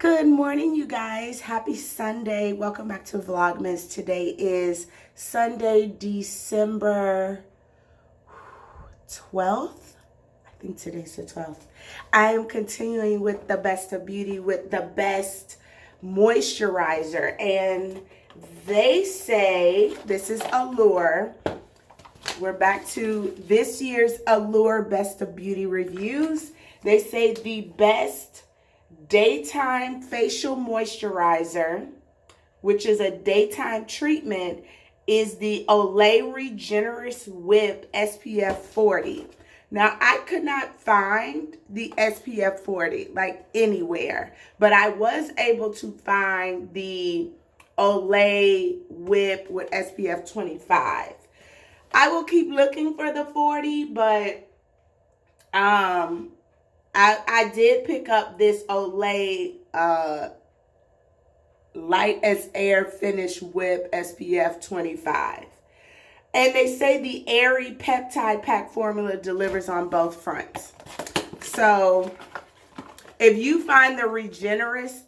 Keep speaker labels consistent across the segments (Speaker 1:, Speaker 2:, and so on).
Speaker 1: Good morning, you guys. Happy Sunday. Welcome back to Vlogmas. Today is Sunday, December 12th. I think today's the 12th. I am continuing with the best of beauty with the best moisturizer. And they say this is Allure. We're back to this year's Allure Best of Beauty reviews. They say the best daytime facial moisturizer, which is a daytime treatment, is the Olay Regenerous Whip SPF 40. Now, I could not find the SPF 40 like anywhere, but I was able to find the Olay Whip with SPF 25. I will keep looking for the 40, but I did pick up this Olay Light as Air Finish Whip SPF 25. And they say the airy peptide pack formula delivers on both fronts. So if you find the Regenerous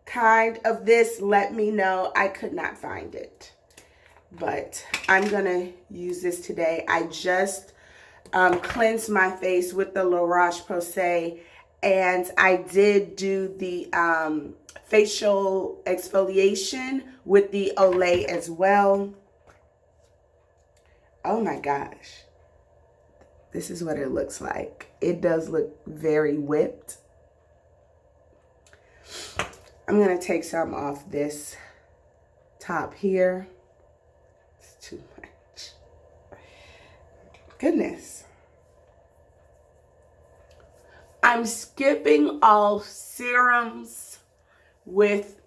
Speaker 1: kind of this, let me know. I could not find it. But I'm going to use this today. I just cleansed my face with the La Roche-Posay, and I did do the facial exfoliation with the Olay as well. Oh my gosh. This is what it looks like. It does look very whipped. I'm going to take some off this top here. It's too much. Goodness. I'm skipping all serums with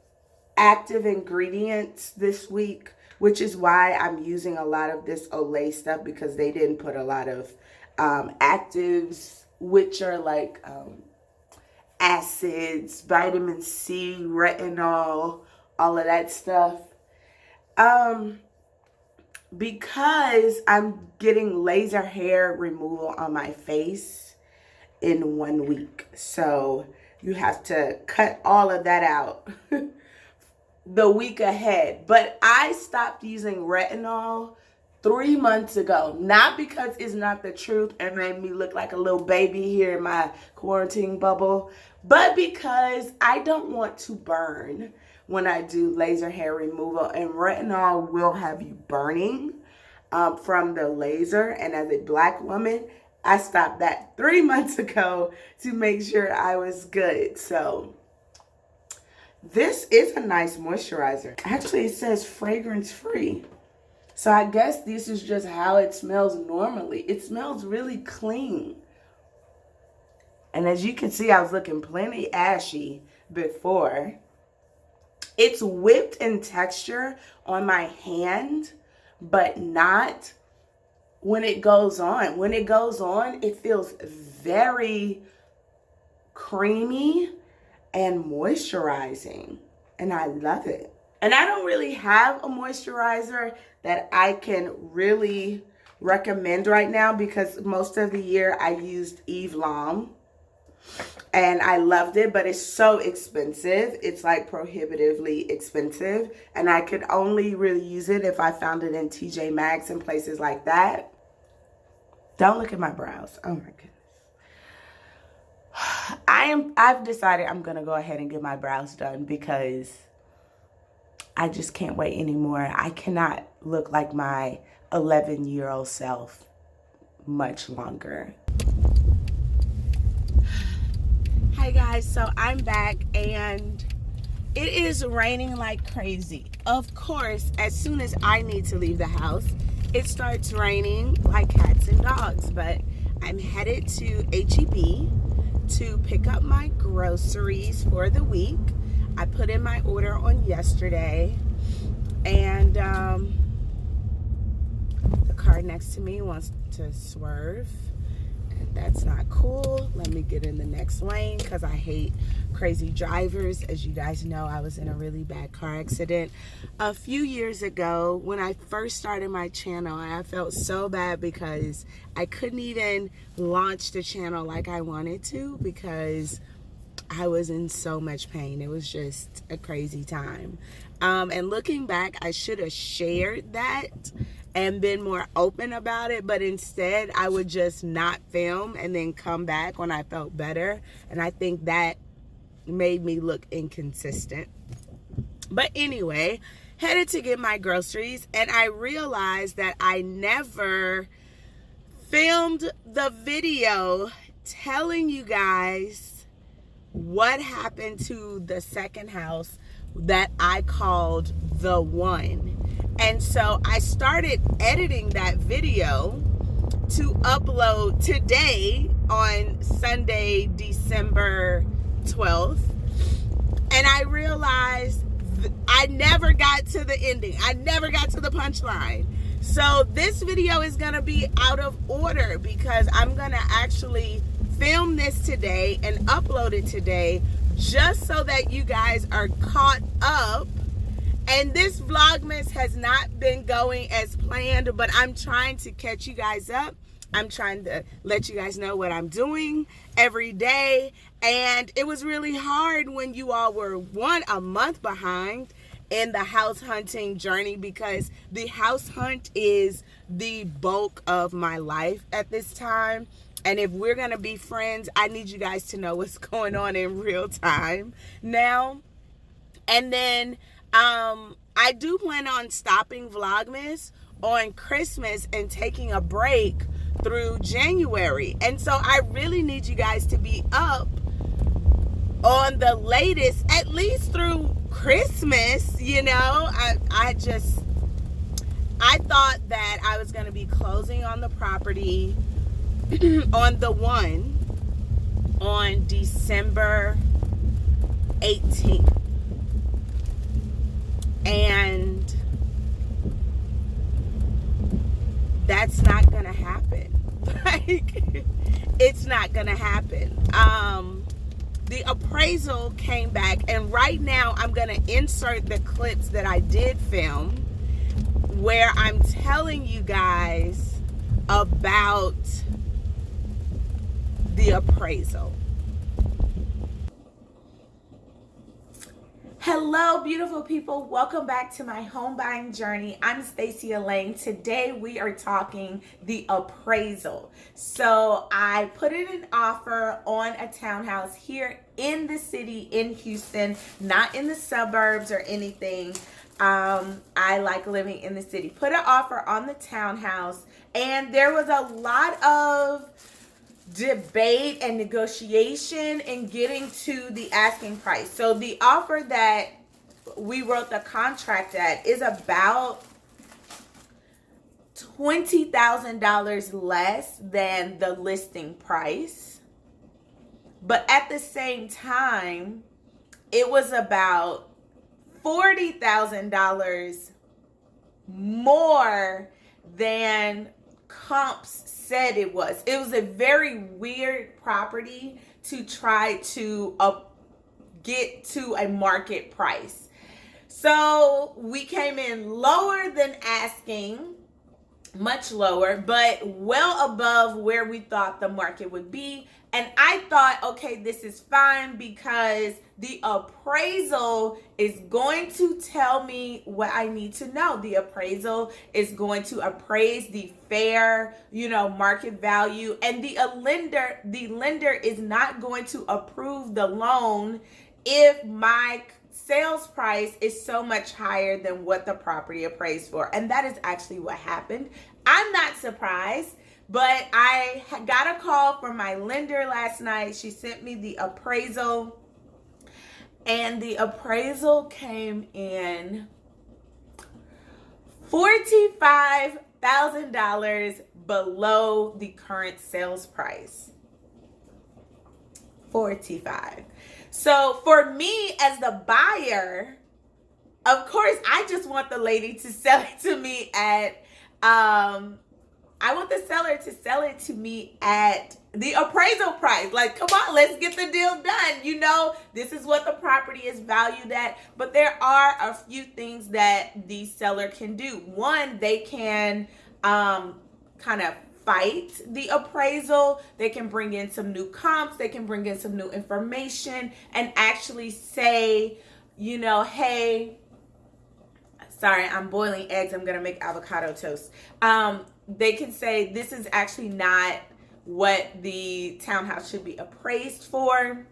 Speaker 1: active ingredients this week, which is why I'm using a lot of this Olay stuff, because they didn't put a lot of actives, which are like acids, vitamin C, retinol, all of that stuff. Because I'm getting laser hair removal on my face in 1 week. So you have to cut all of that out the week ahead. But I stopped using retinol 3 months ago. Not because it's not the truth and made me look like a little baby here in my quarantine bubble, but because I don't want to burn when I do laser hair removal, and retinol will have you burning from the laser. And as a black woman, I stopped that 3 months ago to make sure I was good. So this is a nice moisturizer. Actually, it says fragrance free. So I guess this is just how it smells normally. It smells really clean. And as you can see, I was looking plenty ashy before. It's whipped in texture on my hand, but not when it goes on. When it goes on, it feels very creamy and moisturizing, and I love it. And I don't really have a moisturizer that I can really recommend right now, because most of the year I used Eve Lom. And I loved it, but it's so expensive. It's like prohibitively expensive. And I could only really use it if I found it in TJ Maxx and places like that. Don't look at my brows. Oh my goodness. I've decided I'm going to go ahead and get my brows done, because I just can't wait anymore. I cannot look like my 11-year-old self much longer. Hi guys, so I'm back and it is raining like crazy. Of course, as soon as I need to leave the house, it starts raining like cats and dogs. But I'm headed to H-E-B to pick up my groceries for the week. I put in my order on yesterday, and the car next to me wants to swerve. That's not cool. Let me get in the next lane, because I hate crazy drivers. As you guys know, I was in a really bad car accident a few years ago when I first started my channel. I felt so bad because I couldn't even launch the channel like I wanted to, because I was in so much pain. It was just a crazy time. And looking back, I should have shared that and been more open about it, but instead I would just not film and then come back when I felt better. And I think that made me look inconsistent. But anyway, headed to get my groceries, and I realized that I never filmed the video telling you guys what happened to the second house that I called the one. And so I started editing that video to upload today on Sunday, December 12th. And I realized I never got to the ending. I never got to the punchline. So this video is going to be out of order because I'm going to actually film this today and upload it today just so that you guys are caught up. And this Vlogmas has not been going as planned, but I'm trying to catch you guys up. I'm trying to let you guys know what I'm doing every day. And it was really hard when you all were a month behind in the house hunting journey, because the house hunt is the bulk of my life at this time. And if we're going to be friends, I need you guys to know what's going on in real time now. And then I do plan on stopping Vlogmas on Christmas and taking a break through January. And so I really need you guys to be up on the latest, at least through Christmas. You know, I thought that I was going to be closing on the property on the one on December 18th. And that's not gonna happen. Like, it's not gonna happen. The appraisal came back, and right now I'm gonna insert the clips that I did film where I'm telling you guys about the appraisal. Hello, beautiful people. Welcome back to my home buying journey. I'm Stacey Elaine. Today we are talking the appraisal. So I put in an offer on a townhouse here in the city in Houston, not in the suburbs or anything. I like living in the city. Put an offer on the townhouse, and there was a lot of debate and negotiation in getting to the asking price. So the offer that we wrote the contract at is about $20,000 less than the listing price. But at the same time, it was about $40,000 more than comps said it was. It was a very weird property to try to get to a market price. So we came in lower than asking, much lower, but well above where we thought the market would be. And I thought, okay, this is fine because the appraisal is going to tell me what I need to know. The appraisal is going to appraise the fair, market value. And the lender is not going to approve the loan if my sales price is so much higher than what the property appraised for. And that is actually what happened. I'm not surprised, but I got a call from my lender last night. She sent me the appraisal, and the appraisal came in $45,000 below the current sales price. 45. So for me as the buyer, of course, I just want the lady to sell it to me at, I want the seller to sell it to me at the appraisal price. Like, come on, let's get the deal done. This is what the property is valued at. But there are a few things that the seller can do. One, they can kind of fight the appraisal. They can bring in some new comps. They can bring in some new information and actually say, you know, hey, sorry, I'm boiling eggs. I'm going to make avocado toast. They can say this is actually not what the townhouse should be appraised for.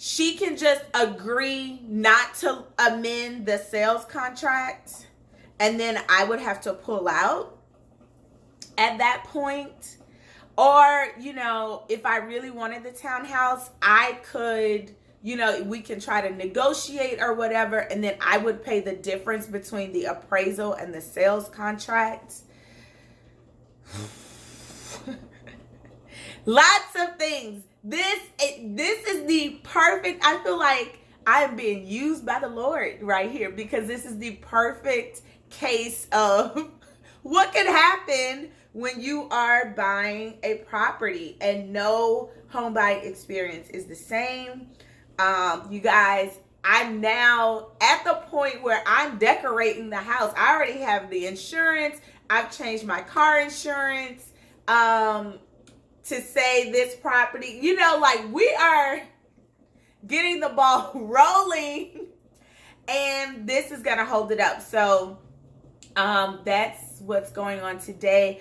Speaker 1: She can just agree not to amend the sales contract, and then I would have to pull out at that point. Or, you know, if I really wanted the townhouse, I could, you know, we can try to negotiate or whatever, and then I would pay the difference between the appraisal and the sales contract. Lots of things. This is the perfect, I feel like I am being used by the Lord right here, because this is the perfect case of what can happen when you are buying a property, and no home buying experience is the same. You guys, I'm now at the point where I'm decorating the house. I already have the insurance. I've changed my car insurance to say this property, you know, like we are getting the ball rolling, and this is going to hold it up. So that's what's going on today.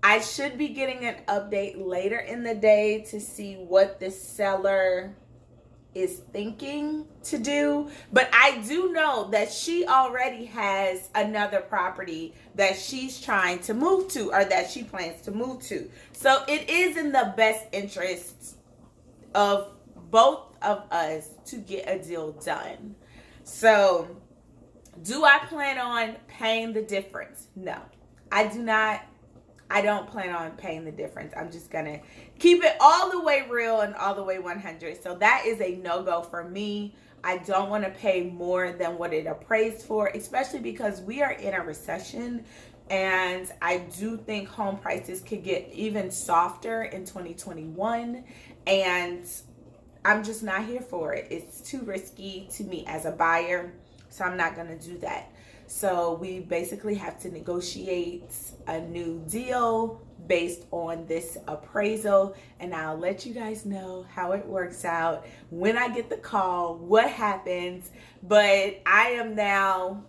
Speaker 1: I should be getting an update later in the day to see what the seller is thinking to do. But I do know that she already has another property that she's trying to move to, or that she plans to move to. So it is in the best interest of both of us to get a deal done. So do I plan on paying the difference? No, I do not. I don't plan on paying the difference. I'm just going to keep it all the way real and all the way 100. So that is a no-go for me. I don't want to pay more than what it appraised for, especially because we are in a recession, and I do think home prices could get even softer in 2021, and I'm just not here for it. It's too risky to me as a buyer, so I'm not going to do that. So we basically have to negotiate a new deal based on this appraisal, and I'll let you guys know how it works out when I get the call, what happens. But I am now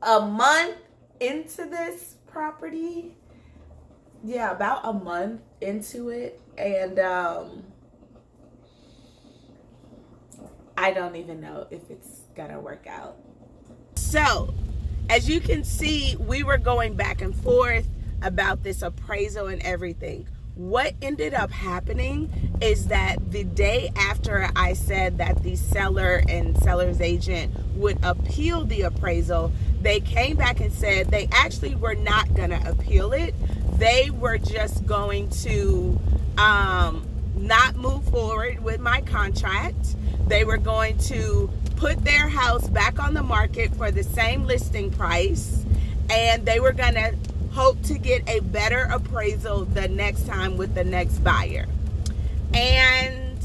Speaker 1: a month into this property. Yeah, about a month into it, and I don't even know if it's gonna work out. So, as you can see, we were going back and forth about this appraisal and everything. What ended up happening is that the day after I said that the seller and seller's agent would appeal the appraisal, they came back and said they actually were not going to appeal it. They were just going to not move forward with my contract. They were going to put their house back on the market for the same listing price, and they were going to hope to get a better appraisal the next time with the next buyer. And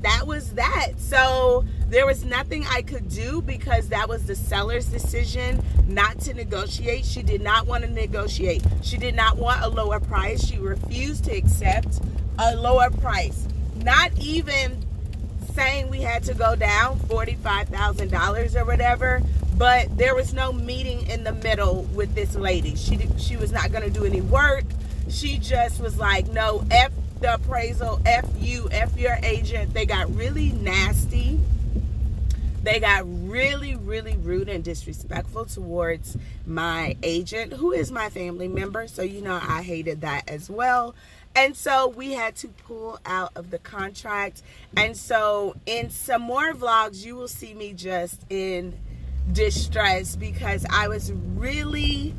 Speaker 1: that was that. So there was nothing I could do, because that was the seller's decision not to negotiate. She did not want to negotiate. She did not want a lower price. She refused to accept a lower price. Not even saying we had to go down $45,000 or whatever, but there was no meeting in the middle with this lady. She was not going to do any work. She just was like, no, F the appraisal, F you, F your agent. They got really nasty. They got really, really rude and disrespectful towards my agent, who is my family member. So, you know, I hated that as well. And so we had to pull out of the contract. And so in some more vlogs, you will see me just in distress, because I was really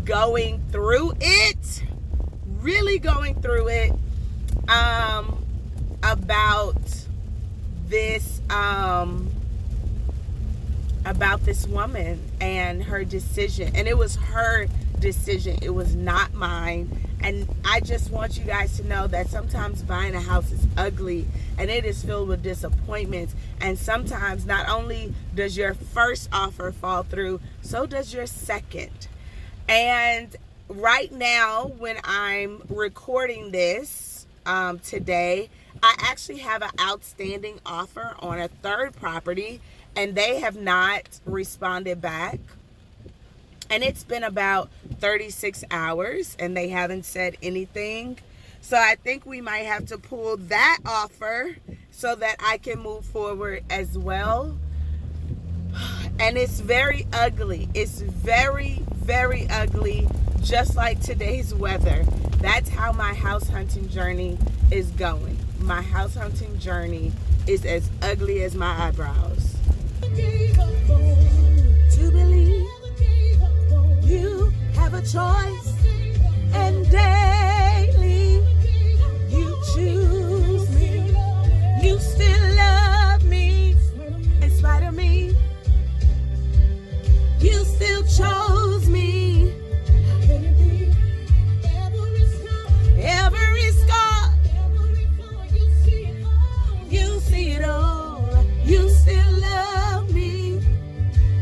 Speaker 1: going through it. About this woman and her decision. And it was her decision. It was not mine. And I just want you guys to know that sometimes buying a house is ugly, and it is filled with disappointments. And sometimes not only does your first offer fall through, so does your second. And right now, when I'm recording this today, I actually have an outstanding offer on a third property, and they have not responded back. And it's been about 36 hours, and they haven't said anything. So I think we might have to pull that offer so that I can move forward as well. And it's very ugly. It's very, very ugly, just like today's weather. That's how my house hunting journey is going. My house hunting journey is as ugly as my eyebrows. To believe you have a choice, and daily you choose me. You still love me in spite of me. You still chose me. Every scar, you see it all. You still love me,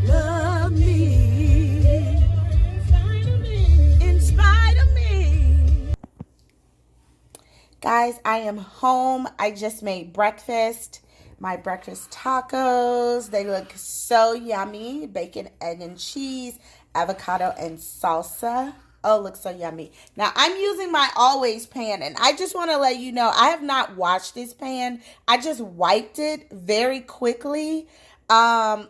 Speaker 1: love me, in spite of me. Guys, I am home. I just made breakfast. My breakfast tacos. They look so yummy. Bacon, egg, and cheese, avocado, and salsa. Oh, looks so yummy. Now, I'm using my Always pan, and I just want to let you know, I have not washed this pan. I just wiped it very quickly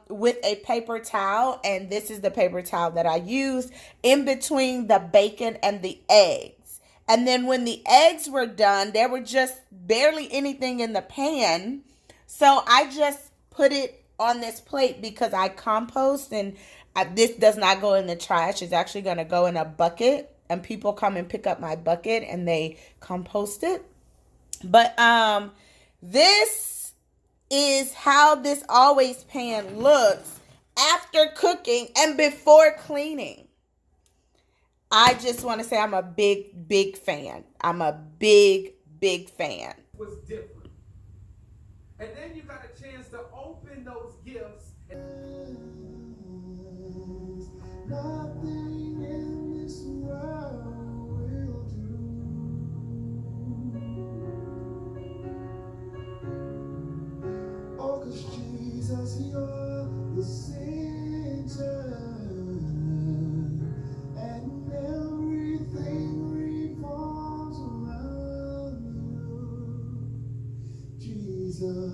Speaker 1: with a paper towel, and this is the paper towel that I used in between the bacon and the eggs. And then when the eggs were done, there were just barely anything in the pan. So I just put it on this plate because I compost, and this does not go in the trash. It's actually going to go in a bucket, and people come and pick up my bucket and they compost it. But this is how this Always pan looks after cooking and before cleaning. I just want to say I'm a big, big fan. I'm a big, big fan.
Speaker 2: Was different. And then you got a chance to open those gifts. Nothing in this world will do. Oh, 'cause Jesus, you're the center, and everything revolves around you. Jesus.